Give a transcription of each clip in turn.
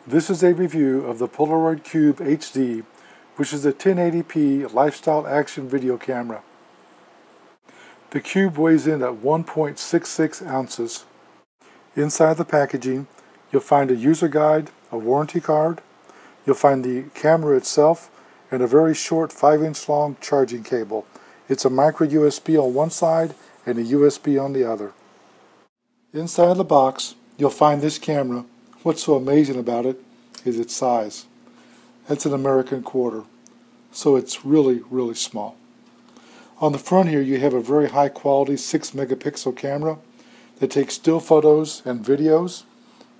This is a review of the Polaroid Cube HD, which is a 1080p lifestyle action video camera. The Cube weighs in at 1.66 ounces. Inside the packaging, you'll find a user guide, a warranty card, you'll find the camera itself, and a very short 5-inch long charging cable. It's a micro USB on one side and a USB on the other. Inside the box, you'll find this camera. What's so amazing about it is its size. That's an American quarter, so it's really, really small. On the front here you have a very high quality 6 megapixel camera that takes still photos and videos,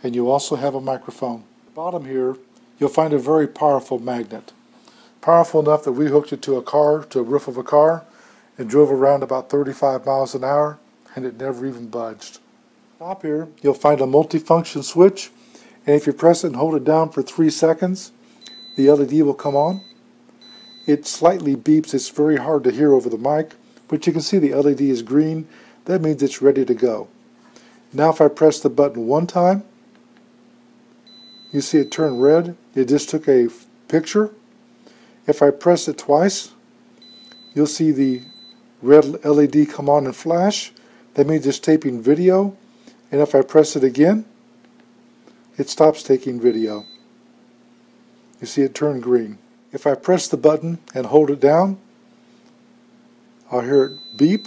and you also have a microphone. At the bottom here you'll find a very powerful magnet. Powerful enough that we hooked it to a roof of a car, and drove around about 35 miles an hour, and it never even budged. Top here you'll find a multifunction switch, and if you press it and hold it down for 3 seconds, the LED will come on. It slightly beeps. It's very hard to hear over the mic, but you can see the LED is green. That means it's ready to go. Now if I press the button one time, you see it turn red. It just took a picture. If I press it twice, you'll see the red LED come on and flash. That means it's taking video. And if I press it again, it stops taking video. You see it turn green. If I press the button and hold it down, I'll hear it beep.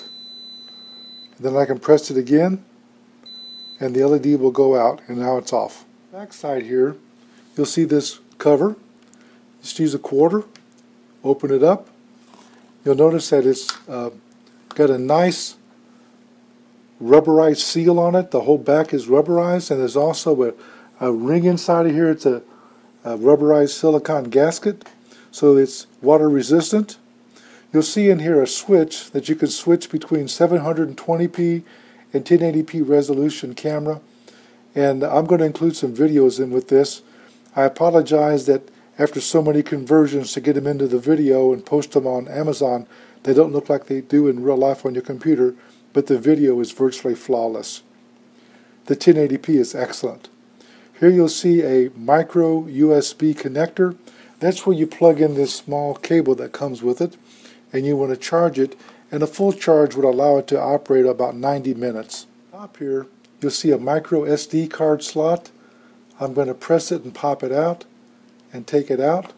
Then I can press it again, and the LED will go out, and now it's off. Back side here, you'll see this cover. Just use a quarter, open it up. You'll notice that it's got a nice rubberized seal on it. The whole back is rubberized, and there's also a ring inside of here. It's a rubberized silicone gasket, so it's water resistant. You'll see in here a switch that you can switch between 720p and 1080p resolution camera, and I'm going to include some videos in with this. I apologize that after so many conversions to get them into the video and post them on Amazon, they don't look like they do in real life on your computer, but the video is virtually flawless. The 1080p is excellent. Here you'll see a micro USB connector. That's where you plug in this small cable that comes with it, and you want to charge it, and a full charge would allow it to operate about 90 minutes. Up here you'll see a micro SD card slot. I'm going to press it and pop it out and take it out.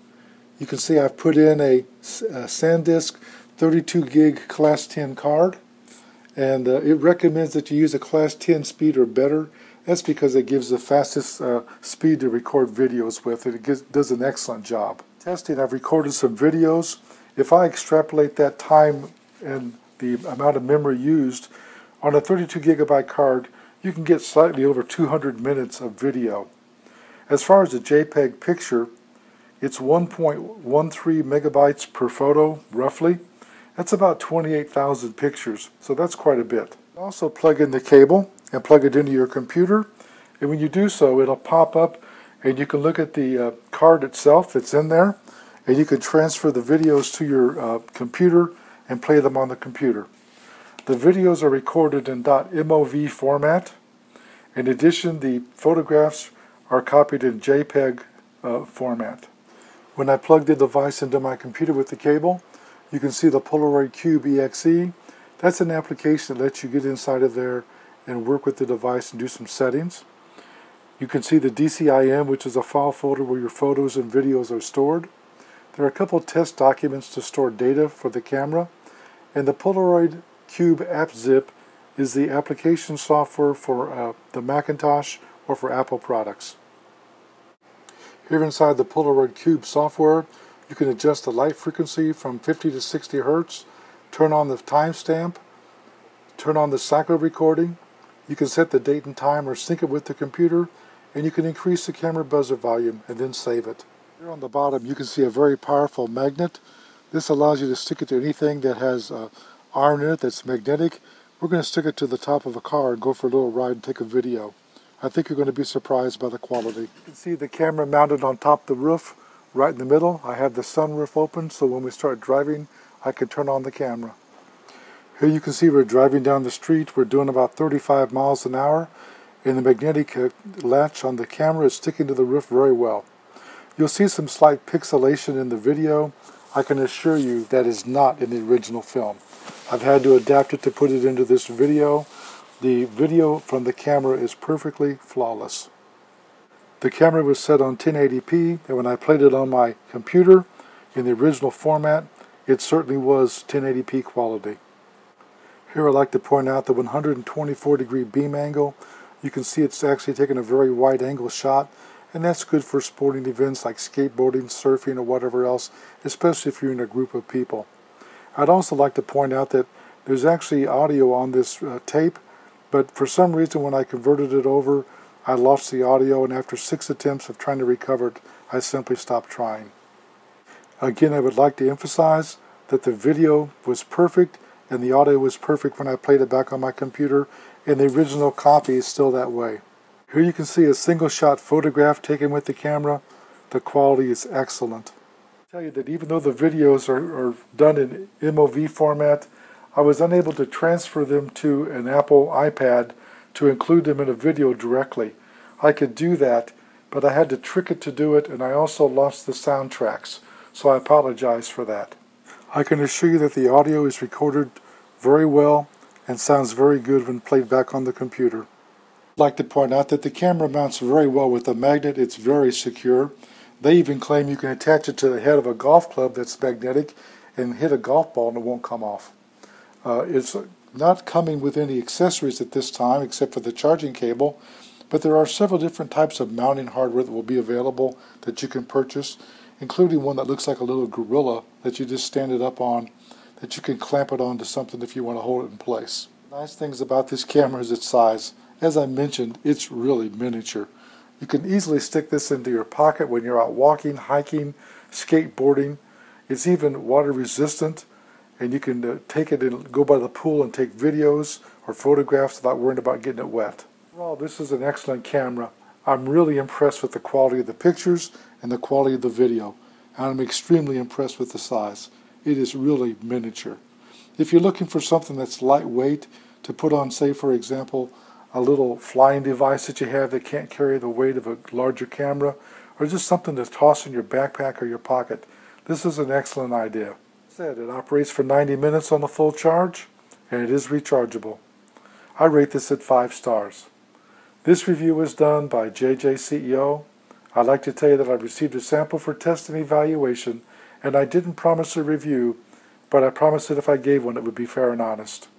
You can see I've put in a SanDisk 32 gig class 10 card, and it recommends that you use a class 10 speed or better. That's because it gives the fastest speed to record videos with. It does an excellent job. Testing, I've recorded some videos. If I extrapolate that time and the amount of memory used on a 32 gigabyte card, you can get slightly over 200 minutes of video. As far as the JPEG picture, it's 1.13 megabytes per photo, roughly. That's about 28,000 pictures, so that's quite a bit. Also plug in the cable and plug it into your computer, and when you do so, it'll pop up and you can look at the card itself that's in there, and you can transfer the videos to your computer and play them on the computer. The videos are recorded in .mov format. In addition, the photographs are copied in JPEG format. When I plug the device into my computer with the cable, you can see the Polaroid Cube EXE. That's an application that lets you get inside of there and work with the device and do some settings. You can see the DCIM, which is a file folder where your photos and videos are stored. There are a couple of test documents to store data for the camera, and the Polaroid Cube App Zip is the application software for the Macintosh or for Apple products. Here inside the Polaroid Cube software, you can adjust the light frequency from 50 to 60 Hertz, turn on the timestamp, turn on the cycle recording. You can set the date and time or sync it with the computer, and you can increase the camera buzzer volume and then save it. Here on the bottom you can see a very powerful magnet. This allows you to stick it to anything that has iron in it that's magnetic. We're going to stick it to the top of a car and go for a little ride and take a video. I think you're going to be surprised by the quality. You can see the camera mounted on top of the roof, right in the middle. I have the sunroof open, so when we start driving, I can turn on the camera. Here you can see we're driving down the street. We're doing about 35 miles an hour, and the magnetic latch on the camera is sticking to the roof very well. You'll see some slight pixelation in the video. I can assure you that is not in the original film. I've had to adapt it to put it into this video. The video from the camera is perfectly flawless. The camera was set on 1080p, and when I played it on my computer in the original format, it certainly was 1080p quality. Here I'd like to point out the 124-degree beam angle. You can see it's actually taken a very wide angle shot, and that's good for sporting events like skateboarding, surfing, or whatever else, especially if you're in a group of people. I'd also like to point out that there's actually audio on this tape, but for some reason when I converted it over, I lost the audio, and after 6 attempts of trying to recover it, I simply stopped trying. Again, I would like to emphasize that the video was perfect and the audio was perfect when I played it back on my computer, and the original copy is still that way. Here you can see a single shot photograph taken with the camera. The quality is excellent. I'll tell you that even though the videos are done in MOV format, I was unable to transfer them to an Apple iPad to include them in a video directly. I could do that, but I had to trick it to do it, and I also lost the soundtracks, so I apologize for that. I can assure you that the audio is recorded very well and sounds very good when played back on the computer. I'd like to point out that the camera mounts very well with a magnet. It's very secure. They even claim you can attach it to the head of a golf club that's magnetic and hit a golf ball and it won't come off. It's not coming with any accessories at this time except for the charging cable, but there are several different types of mounting hardware that will be available that you can purchase, including one that looks like a little gorilla that you just stand it up on, that you can clamp it onto something if you want to hold it in place. Nice things about this camera is its size. As I mentioned, it's really miniature. You can easily stick this into your pocket when you're out walking, hiking, skateboarding. It's even water resistant, and you can take it and go by the pool and take videos or photographs without worrying about getting it wet. Overall, this is an excellent camera. I'm really impressed with the quality of the pictures and the quality of the video, and I'm extremely impressed with the size. It is really miniature. If you're looking for something that's lightweight to put on, say for example, a little flying device that you have that can't carry the weight of a larger camera, or just something to toss in your backpack or your pocket, this is an excellent idea. As I said, it operates for 90 minutes on the full charge, and it is rechargeable. I rate this at 5 stars. This review was done by JJ CEO. I'd like to tell you that I received a sample for test and evaluation, and I didn't promise a review, but I promised that if I gave one it would be fair and honest.